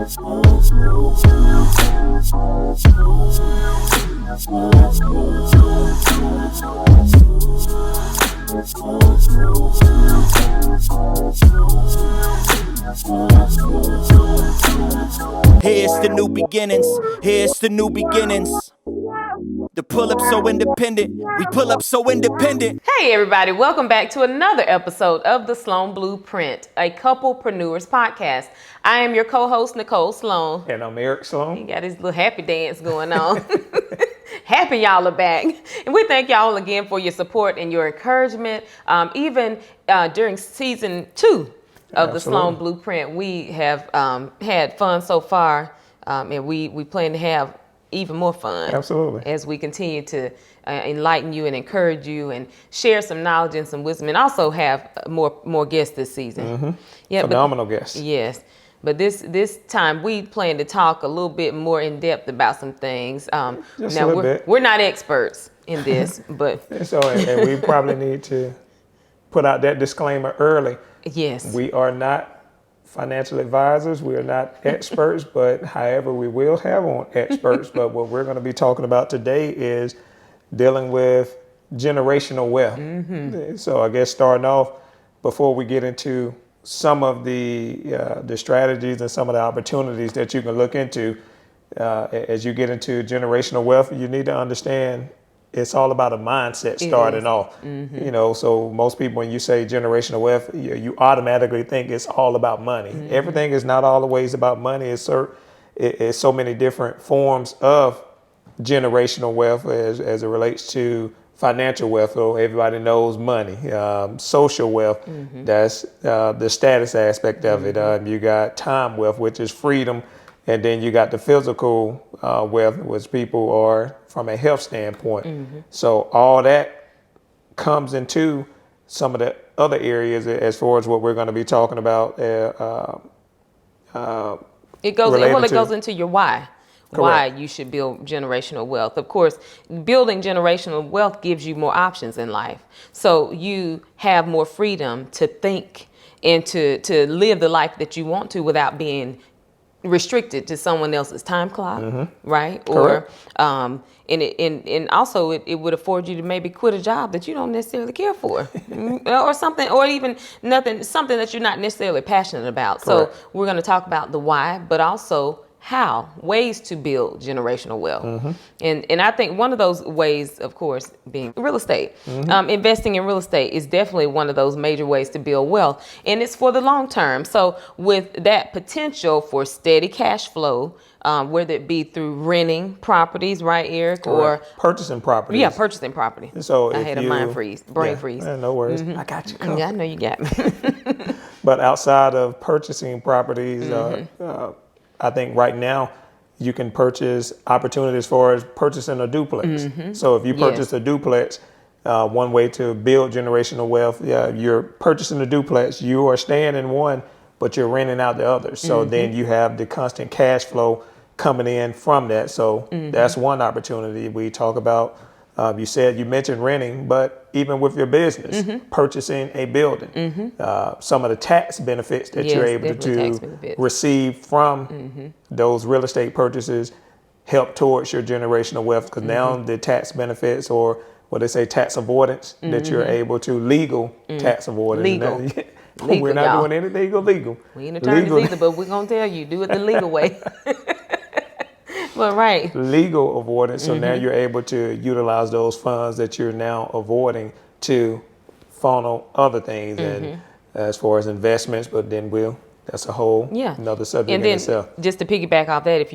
Here's the new beginnings. Here's the new beginnings. The pull up so independent. We pull up so independent. Hey everybody, welcome back to another episode of the Sloan Blueprint, a couplepreneurs podcast. I am your co-host, Nicole Sloan. And I'm Eric Sloan. He got his little happy dance going on. Happy y'all are back. And we thank y'all again for your support and your encouragement. Even during season 2 of the Sloan Blueprint, we have had fun so far, and we plan to have even more fun. Absolutely. As we continue to enlighten you and encourage you and share some knowledge and some wisdom, and also have more guests this season. Mm-hmm. Yeah, phenomenal guests. Yes. But this time we plan to talk a little bit more in depth about some things. Just now a little bit. We're not experts in this, but and we probably need to put out that disclaimer early. Yes. We are not financial advisors. We are not experts, but however, we will have on experts. But what we're going to be talking about today is dealing with generational wealth. Mm-hmm. So I guess starting off, before we get into some of the strategies and some of the opportunities that you can look into as you get into generational wealth, you need to understand it's all about a mindset starting off. Mm-hmm. You know, so most people, when you say generational wealth, you automatically think it's all about money. Mm-hmm. Everything is not always about money. It's so many different forms of generational wealth as it relates to financial wealth. So everybody knows money. Social wealth, mm-hmm. that's the status aspect of mm-hmm. it. You got time wealth, which is freedom. And then you got the physical wealth, which people are from a health standpoint. Mm-hmm. So all that comes into some of the other areas as far as what we're going to be talking about. It goes into your why. Correct. Why you should build generational wealth. Of course, building generational wealth gives you more options in life. So you have more freedom to think and to live the life that you want to without being restricted to someone else's time clock, mm-hmm. right? Correct. Or and also it would afford you to maybe quit a job that you don't necessarily care for, or something, or even something that you're not necessarily passionate about. Correct. So we're going to talk about the why, but also ways to build generational wealth. Mm-hmm. And I think one of those ways, of course, being real estate. Mm-hmm. Investing in real estate is definitely one of those major ways to build wealth. And it's for the long term. So with that potential for steady cash flow, whether it be through renting properties, right, Eric? Correct. Or purchasing properties. Yeah, purchasing property. So I had a brain freeze. No worries. Mm-hmm. I got you covered. Yeah, I know you got me. But outside of purchasing properties, mm-hmm. I think right now you can purchase opportunities as far as purchasing a duplex. Mm-hmm. So if you purchase a duplex, one way to build generational wealth, you're purchasing a duplex, you are staying in one, but you're renting out the others. So mm-hmm. then you have the constant cash flow coming in from that. So mm-hmm. that's one opportunity. We talk about, you mentioned renting, but even with your business, mm-hmm. purchasing a building, mm-hmm. Some of the tax benefits that you're able to receive from mm-hmm. those real estate purchases help towards your generational wealth, because mm-hmm. now the tax benefits, or what they say, tax avoidance, mm-hmm. that you're able to legal mm-hmm. tax avoidance. Legal, we're not doing anything illegal. We ain't attorneys either, but we're going to tell you, do it the legal way. Well, right. Legal avoidance. So mm-hmm. now you're able to utilize those funds that you're now avoiding to funnel other things. Mm-hmm. And as far as investments, but then that's a whole another subject and then, in itself. Just to piggyback off that,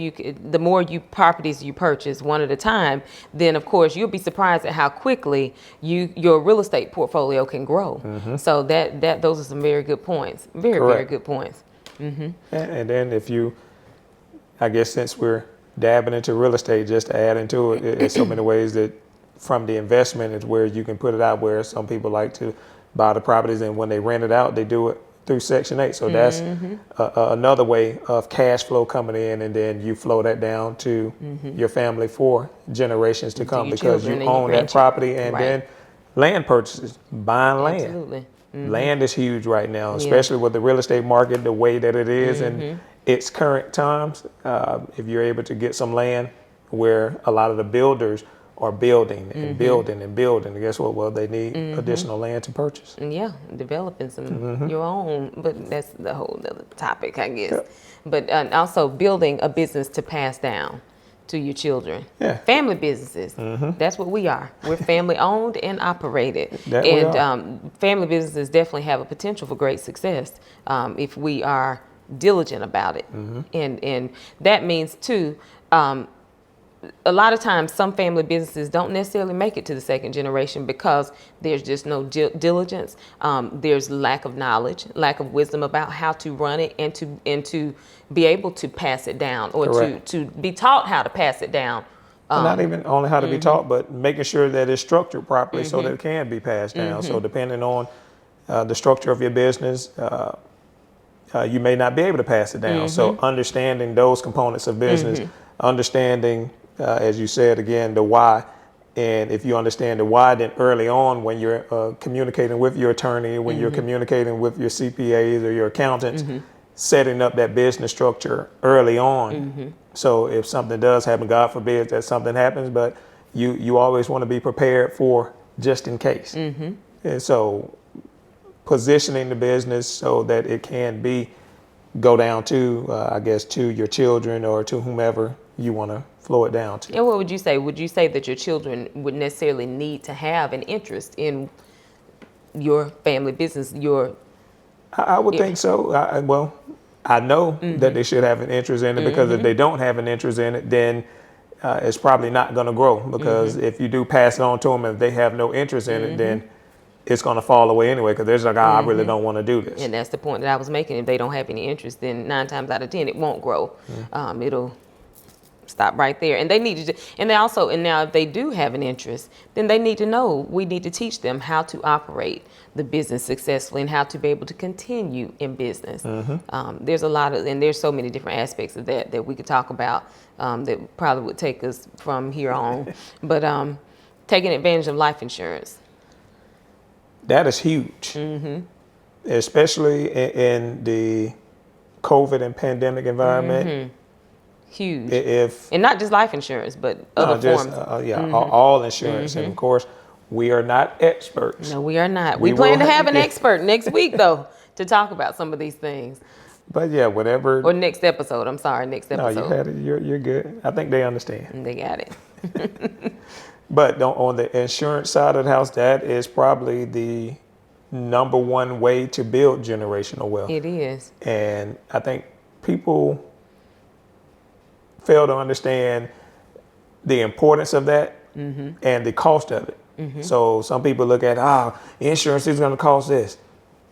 the more properties you purchase one at a time, then of course you'll be surprised at how quickly your real estate portfolio can grow. Mm-hmm. So those are some very good points. Very good points. Mm-hmm. And then I guess since we're dabbing into real estate, just to add into it, there's so many ways that from the investment is where you can put it out, where some people like to buy the properties, and when they rent it out, they do it through Section 8. So that's mm-hmm. Another way of cash flow coming in, and then you flow that down to mm-hmm. your family for generations to come, because you own that property. And then land purchases, buying land. Absolutely. Mm-hmm. Land is huge right now, especially with the real estate market the way that it is, mm-hmm. its current times, if you're able to get some land where a lot of the builders are building and building and building, and guess what? Well, they need additional land to purchase. Yeah, developing some your own, but that's the whole other topic, I guess. Yep. But also building a business to pass down to your children. Yeah. Family businesses. That's what we are. We're family owned and operated. That we are. Family businesses definitely have a potential for great success if we are diligent about it. And that means too, a lot of times some family businesses don't necessarily make it to the second generation because there's just no diligence. There's lack of knowledge, lack of wisdom about how to run it and to be able to pass it down, or to be taught how to pass it down. And not even only how to be taught, but making sure that it's structured properly so that it can be passed down. So depending on the structure of your business, you may not be able to pass it down. So understanding those components of business, understanding, as you said again, the why. And if you understand the why, then early on when you're communicating with your attorney, when you're communicating with your CPAs or your accountants, setting up that business structure early on. So if something does happen, God forbid that something happens, but you always want to be prepared for just in case. And so positioning the business so that it can go down to, I guess, to your children or to whomever you want to flow it down to. And what would you say? Would you say that your children would necessarily need to have an interest in your family business? I would think so. I know that they should have an interest in it, because if they don't have an interest in it, then it's probably not going to grow, because if you do pass it on to them and they have no interest in it, then it's going to fall away anyway, because they're just like, I really don't want to do this. And that's the point that I was making. If they don't have any interest, then 9 times out of 10 it won't grow. It'll stop right there. And they need to, and they also, and now if they do have an interest, then they need to know, we need to teach them how to operate the business successfully and how to be able to continue in business. There's a lot of, and there's so many different aspects of that we could talk about that probably would take us from here on. But taking advantage of life insurance. That is huge, especially in the COVID and pandemic environment. Huge. And not just life insurance, but other forms. All insurance. And of course, we are not experts. No, we are not. We plan to have an expert next week, though, to talk about some of these things. But yeah, whatever. Or next episode. I'm sorry, next episode. No, you had it. You're good. I think they understand. They got it. But on the insurance side of the house, that is probably the number one way to build generational wealth. It is. And I think people fail to understand the importance of that and the cost of it. So some people look at, insurance is going to cost this.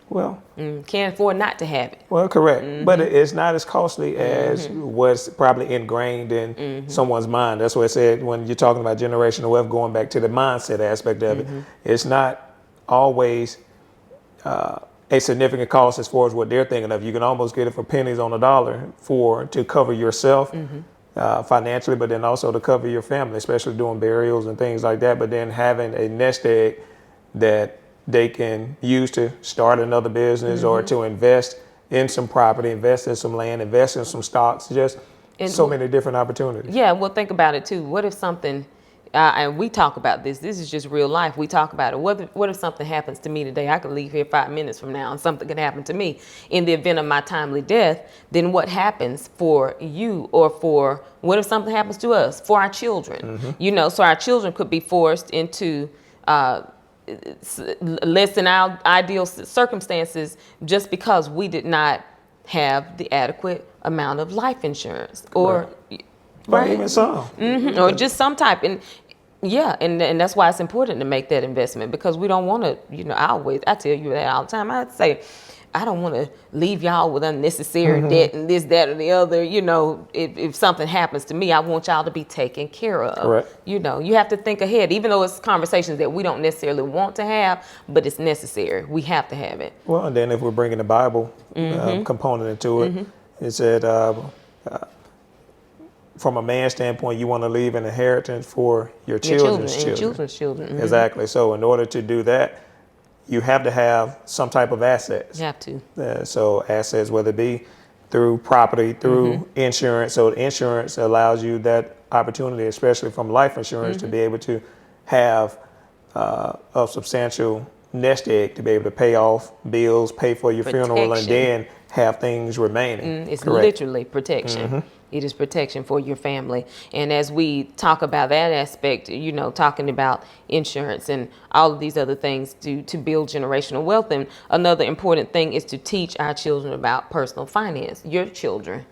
Well, can't afford not to have it. Well, correct. But it's not as costly as what's probably ingrained in someone's mind. That's what I said when you're talking about generational wealth, going back to the mindset aspect of it. It's not always a significant cost as far as what they're thinking of. You can almost get it for pennies on a dollar to cover yourself financially, but then also to cover your family, especially doing burials and things like that. But then having a nest egg that they can use to start another business or to invest in some property, invest in some land, invest in some stocks, just so many different opportunities. Yeah, well, think about it too. What if something, and we talk about this is just real life. We talk about it. What if something happens to me today? I could leave here 5 minutes from now and something could happen to me. In the event of my timely death, then what happens for you, or what if something happens to us, for our children? So our children could be forced into less than our ideal circumstances just because we did not have the adequate amount of life insurance, or even some, or just some type. And and that's why it's important to make that investment, because we don't want to, I tell you that all the time. I'd say, I don't want to leave y'all with unnecessary debt and this, that, or the other. If something happens to me, I want y'all to be taken care of. Right. You have to think ahead, even though it's conversations that we don't necessarily want to have, but it's necessary. We have to have it. Well, and then if we're bringing the Bible component into it, it said, from a man's standpoint, you want to leave an inheritance for your children's children. Your children's children. Exactly. So in order to do that, you have to have some type of assets. You have to. So assets, whether it be through property, through insurance. So insurance allows you that opportunity, especially from life insurance, to be able to have a substantial nest egg to be able to pay off bills, pay for your funeral, and then have things remaining. It's Correct. literally protection. It is protection for your family. And as we talk about that aspect, you know, talking about insurance and all of these other things to build generational wealth. And another important thing is to teach our children about personal finance. Your children.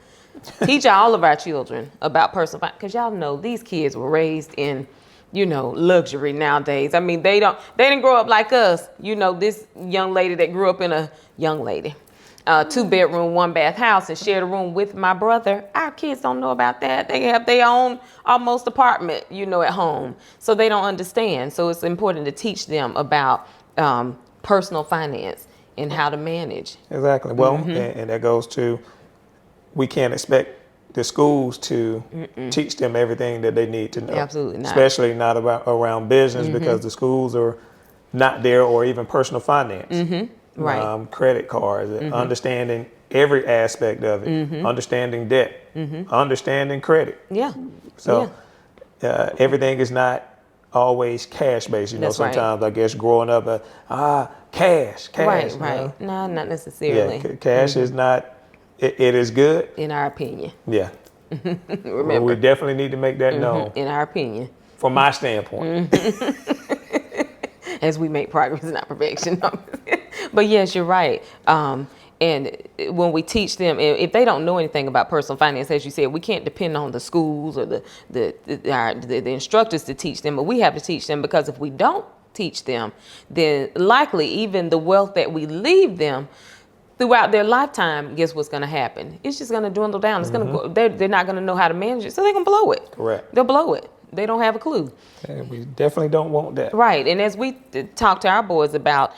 Teach all of our children about personal finance. Because y'all know these kids were raised in, you know, luxury nowadays. I mean, they didn't grow up like us. You know, this young lady that grew up in a 2-bedroom, 1-bath house and shared a room with my brother. Our kids don't know about that. They have their own almost apartment, you know, at home. So they don't understand. So it's important to teach them about personal finance and how to manage. Exactly. Well, and that goes to, we can't expect the schools to teach them everything that they need to know. Absolutely not. Especially not around business, because the schools are not there, or even personal finance. Right. Credit cards, understanding every aspect of it, understanding debt, understanding credit. Yeah. So everything is not always cash based. You know, That's right. sometimes I guess growing up, cash. Right, you right. know? No, not necessarily. Yeah, cash is not, it is good. In our opinion. Yeah. Remember. Well, we definitely need to make that known. In our opinion. From my standpoint. As we make progress, not perfection. But yes, you're right. And when we teach them, if they don't know anything about personal finance, as you said, we can't depend on the schools or the instructors to teach them, but we have to teach them, because if we don't teach them, then likely even the wealth that we leave them throughout their lifetime, guess what's going to happen? It's just going to dwindle down. It's going to go. They're not going to know how to manage it, so they're going to blow it. Correct. They'll blow it. They don't have a clue. And we definitely don't want that. Right. And as we talk to our boys about,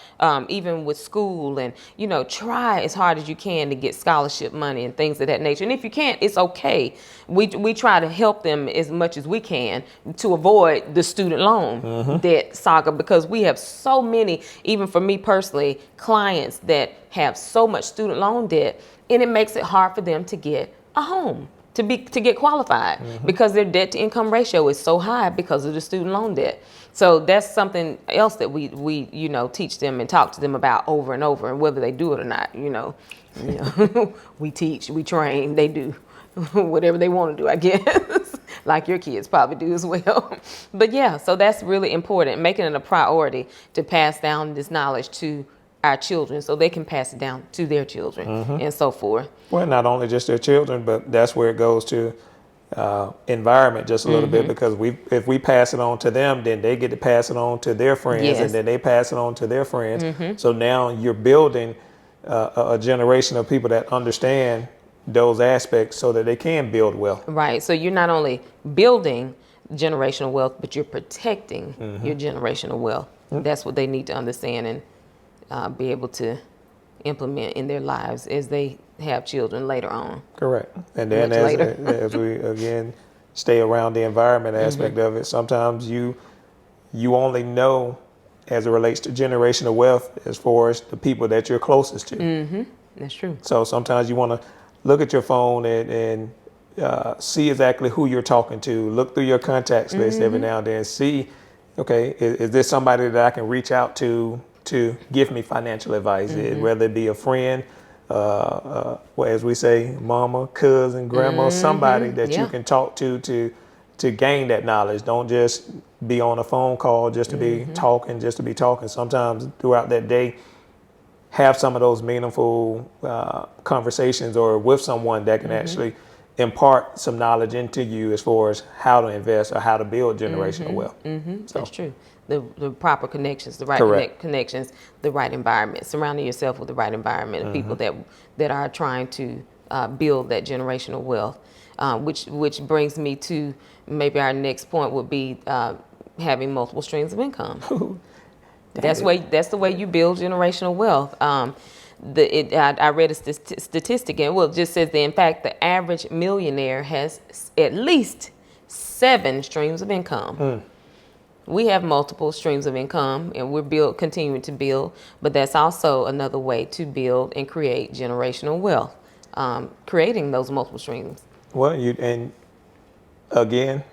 even with school, and, you know, try as hard as you can to get scholarship money and things of that nature. And if you can't, it's okay. We try to help them as much as we can to avoid the student loan debt saga, because we have so many, even for me personally, clients that have so much student loan debt, and it makes it hard for them to get a home. To get qualified, because their debt to income ratio is so high because of the student loan debt. So that's something else that we you know, teach them and talk to them about over and over, and whether they do it or not, you know we teach, we train, they do whatever they want to do, I guess, like your kids probably do as well. But yeah, so that's really important, making it a priority to pass down this knowledge to our children so they can pass it down to their children and so forth. Well, not only just their children, but that's where it goes to environment just a little bit, because if we pass it on to them, then they get to pass it on to their friends, and then they pass it on to their friends. So now you're building a generation of people that understand those aspects so that they can build wealth. Right. So you're not only building generational wealth, but you're protecting your generational wealth. That's what they need to understand and be able to implement in their lives as they have children later on. Correct. And then as we again stay around the environment aspect of it, sometimes you only know as it relates to generational wealth as far as the people that you're closest to. That's true. So sometimes you want to look at your phone and see exactly who you're talking to. Look through your contacts list every now and then. See, okay, is this somebody that I can reach out to give me financial advice, whether it be a friend, well, as we say, mama, cousin, grandma, somebody that you can talk to gain that knowledge. Don't just be on a phone call just to be talking, Sometimes throughout that day, have some of those meaningful conversations, or with someone that can actually impart some knowledge into you as far as how to invest or how to build generational wealth. So. That's true. The proper connections, the right connections, the right environment, surrounding yourself with the right environment of people that are trying to build that generational wealth, which brings me to maybe our next point would be having multiple streams of income. That's the way you build generational wealth. I read a statistic, and it just says that in fact the average millionaire has at least 7 streams of income. We have multiple streams of income, and we're continuing to build, but that's also another way to build and create generational wealth. creating those multiple streams. Well, and again,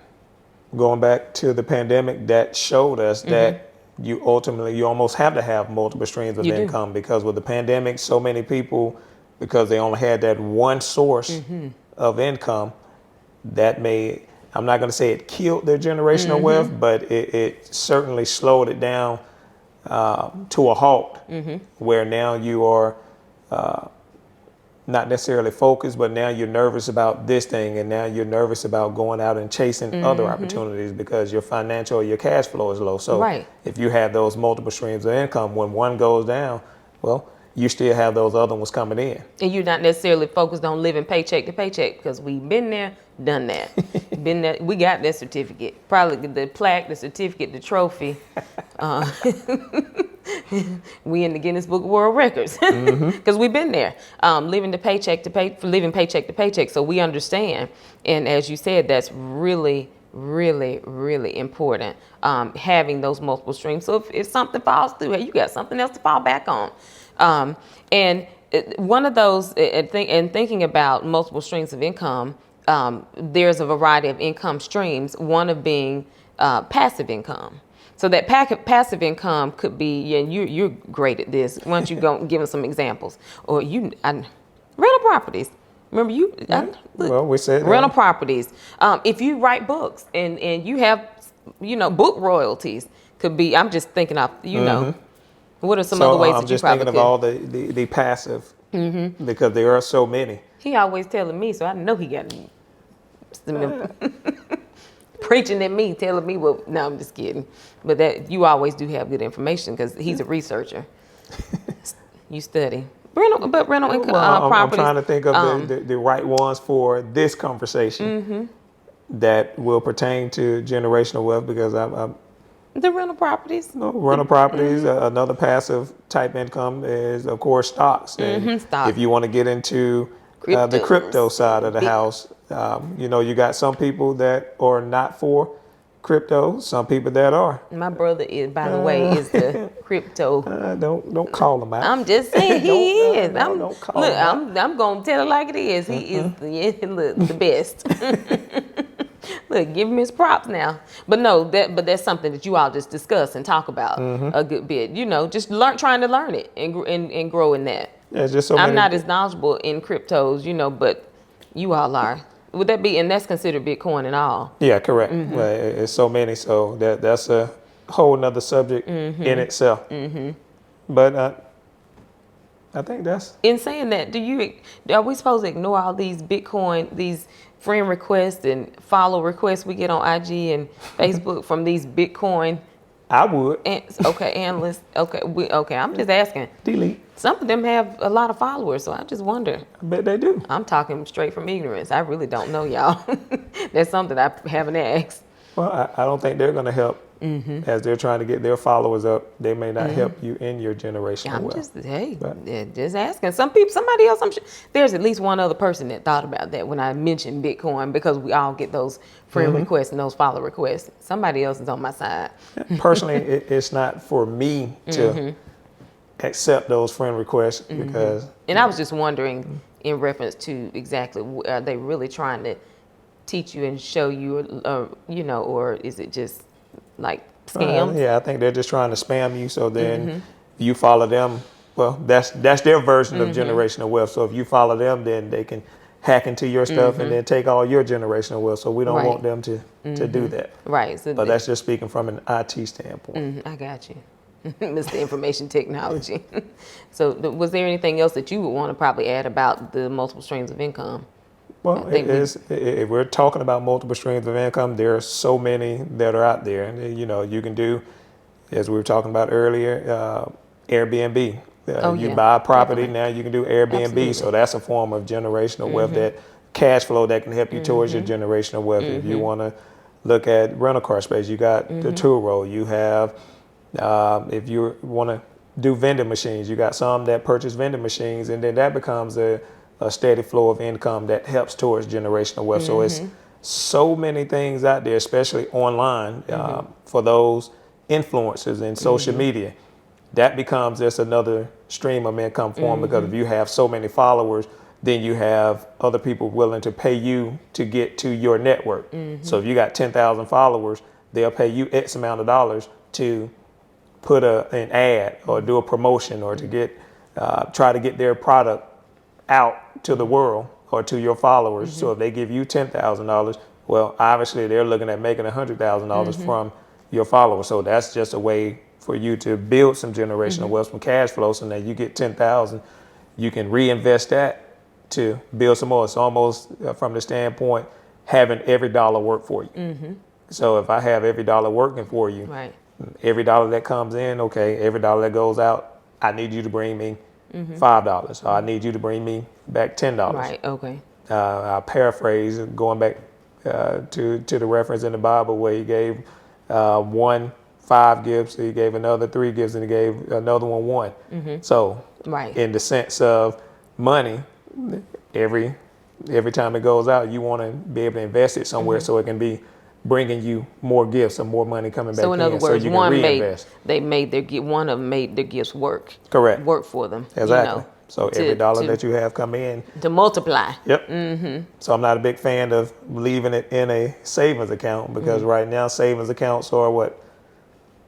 going back to the pandemic, that showed us that you almost have to have multiple streams of You do. income, because with the pandemic, so many people, because they only had that one source of income, that I'm not going to say it killed their generational wealth, but it certainly slowed it down to a halt, where now you are not necessarily focused, but now you're nervous about this thing, and now you're nervous about going out and chasing other opportunities because your financial or your cash flow is low. So if you have those multiple streams of income, when one goes down, well, you still have those other ones coming in. And you're not necessarily focused on living paycheck to paycheck, because we've been there, done that. Been there, we got that certificate, probably the plaque, the certificate, the trophy. We in the Guinness Book of World Records, because we've been there, living paycheck to paycheck. So we understand, and as you said, that's really, really, really important. Having those multiple streams. So if something falls through, hey, you got something else to fall back on. And one of those, and thinking about multiple streams of income, there's a variety of income streams. One of being passive income. So that passive income could be, and you're great at this. Why don't you go give us some examples? Or rental properties. Remember Well, we said rental properties. If you write books and you have, book royalties could be. I'm just thinking of, what are some other ways that you probably could? I'm just thinking of all the passive, because there are so many. He always telling me, so I know he got preaching at me, telling me what. No, I'm just kidding. But that you always do have good information, because he's a researcher. You study rental income properties. I'm trying to think of the right ones for this conversation that will pertain to generational wealth, because I'm the rental properties. Rental properties. Another passive type income is, of course, stocks. And stocks. if you want to get into the crypto side of the house, you got some people that are not for crypto, some people that are. My brother is, by the way, is the crypto. Don't call him out. I'm just saying he is. Don't call him out. I'm gonna tell it like it is. He is the best. Look, give him his props now. But no, that's something that you all just discuss and talk about a good bit. Just trying to learn it and grow in that. Yeah, just I'm not as knowledgeable in cryptos, but you all are. Would that be, and that's considered Bitcoin and all? Yeah, correct. Well, it's so many, so that's a whole nother subject in itself. But I think that's. In saying that, are we supposed to ignore all these Bitcoin, these friend requests and follow requests we get on IG and Facebook from these Bitcoin? I would. Analysts. Okay. I'm just asking. Delete. Some of them have a lot of followers, so I just wonder. I bet they do. I'm talking straight from ignorance. I really don't know, y'all. That's something I haven't asked. Well, I don't think they're going to help. As they're trying to get their followers up, they may not help you in your generational wealth. Just asking. Somebody else, I'm sure. There's at least one other person that thought about that when I mentioned Bitcoin, because we all get those friend requests and those follow requests. Somebody else is on my side. Personally, it's not for me to accept those friend requests, because. And I was just wondering, in reference to exactly, are they really trying to teach you and show you, or is it just like scams? Yeah, I think they're just trying to spam you. So then you follow them. Well, that's their version of generational wealth. So if you follow them, then they can hack into your stuff and then take all your generational wealth. So we don't want them to do that. Right. So but that's just speaking from an IT standpoint. I got you. Mr. Information Technology. So was there anything else that you would want to probably add about the multiple streams of income? Well, if we're talking about multiple streams of income, there are so many that are out there. And, you can do, as we were talking about earlier, Airbnb. You buy a property, now you can do Airbnb. Absolutely. So that's a form of generational wealth, that cash flow that can help you towards your generational wealth. If you want to look at rental car space, you got the Turo. You have, if you want to do vending machines, you got some that purchase vending machines, and then that becomes a steady flow of income that helps towards generational wealth. So it's so many things out there, especially online, for those influencers in social media. That becomes just another stream of income form, because if you have so many followers, then you have other people willing to pay you to get to your network. So if you got 10,000 followers, they'll pay you X amount of dollars to put an ad or do a promotion or to get try to get their product out to the world or to your followers. So if they give you $10,000, well, obviously they're looking at making $100,000 from your followers. So that's just a way for you to build some generational wealth, some cash flow, so that you get 10,000, you can reinvest that to build some more. It's almost from the standpoint having every dollar work for you. So if I have every dollar working for you, Right. every dollar that comes in, okay, every dollar that goes out, I need you to bring me $5, or I need you to bring me back $10. Right. Okay. I'll paraphrase, going back to the reference in the Bible where he gave one 5 gifts, he gave another 3 gifts, and he gave another one. So Right. in the sense of money, every time it goes out, you want to be able to invest it somewhere so it can be bringing you more gifts or more money coming back in. So in other words, you can one reinvest. one of them made their gifts work. Correct. Work for them. Exactly. You know, So every dollar that you have come in. to multiply. Yep. So I'm not a big fan of leaving it in a savings account because right now savings accounts are what,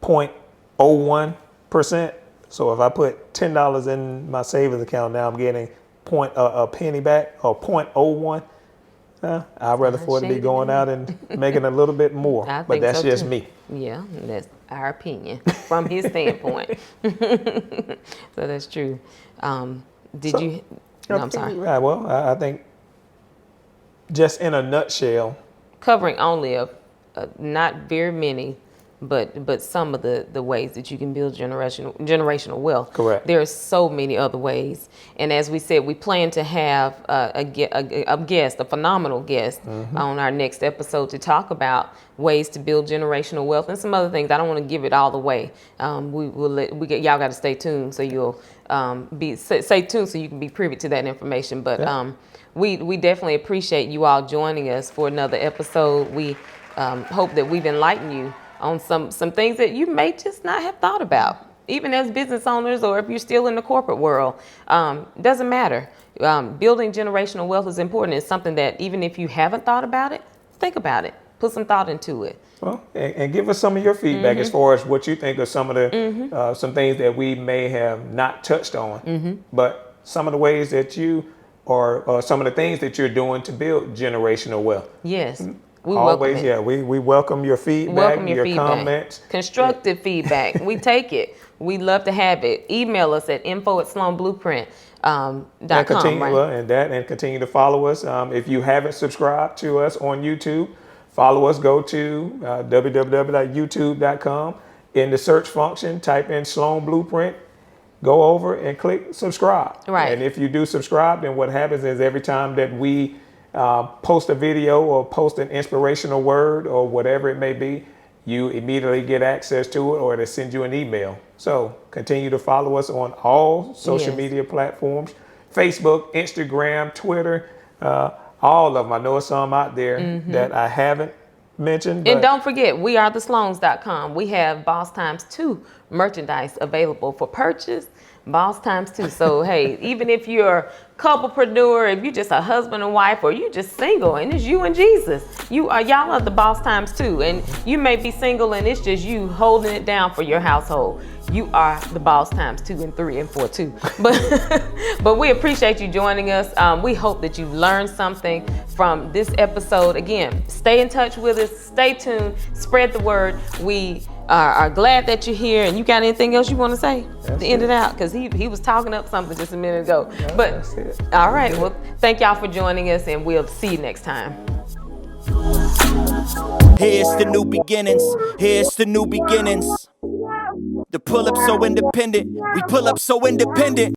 0.01%. So if I put $10 in my savings account, now I'm getting a penny back or 0.01. I'd rather for it to be going out and making a little bit more. I But think that's so, just too. me. Yeah, that's our opinion from his standpoint. So that's true. Did you? No, I'm sorry. Right, well, I think just in a nutshell, Covering only not very many, but some of the ways that you can build generational wealth. Correct. There are so many other ways, and as we said, we plan to have a guest, a phenomenal guest, on our next episode to talk about ways to build generational wealth and some other things. I don't want to give it all away. Y'all got to stay tuned, so you'll stay tuned so you can be privy to that information. But we definitely appreciate you all joining us for another episode. We hope that we've enlightened you on some things that you may just not have thought about, even as business owners or if you're still in the corporate world. Doesn't matter. Building generational wealth is important. It's something that even if you haven't thought about it, think about it. Put some thought into it. well, and give us some of your feedback as far as what you think of some of the some things that we may have not touched on, but some of the ways that you or some of the things that you're doing to build generational wealth. Yes. We Always, welcome it. we welcome your feedback, Welcome your feedback. comments. Constructive feedback. We take it. We love to have it. Email us at info@sloanblueprint.com. And continue, Right? and continue to follow us. If you haven't subscribed to us on YouTube, follow us. Go to www.youtube.com. In the search function, type in Sloan Blueprint. Go over and click subscribe. Right. And if you do subscribe, then what happens is every time that we post a video or post an inspirational word or whatever it may be, you immediately get access to it or it'll send you an email. So continue to follow us on all social media platforms, Facebook, Instagram, Twitter, all of them. I know some out there that I haven't mentioned. And don't forget, we are thesloans.com. We have Boss Times 2 merchandise available for purchase. Boss Times 2. So, hey, even if you're a couplepreneur, if you're just a husband and wife, or you're just single and it's you and Jesus, y'all are the Boss Times 2. And you may be single and it's just you holding it down for your household. You are the Boss Times 2 and 3 and 4 too. But we appreciate you joining us. We hope that you've learned something from this episode. Again, stay in touch with us. Stay tuned. Spread the word. We are glad that you're here. And you got anything else you want to say to end it out? Because he was talking up something just a minute ago. But That's it. all right. Well, thank y'all for joining us, and we'll see you next time. Here's the new beginnings. Here's the new beginnings. The pull up so independent. We pull up so independent.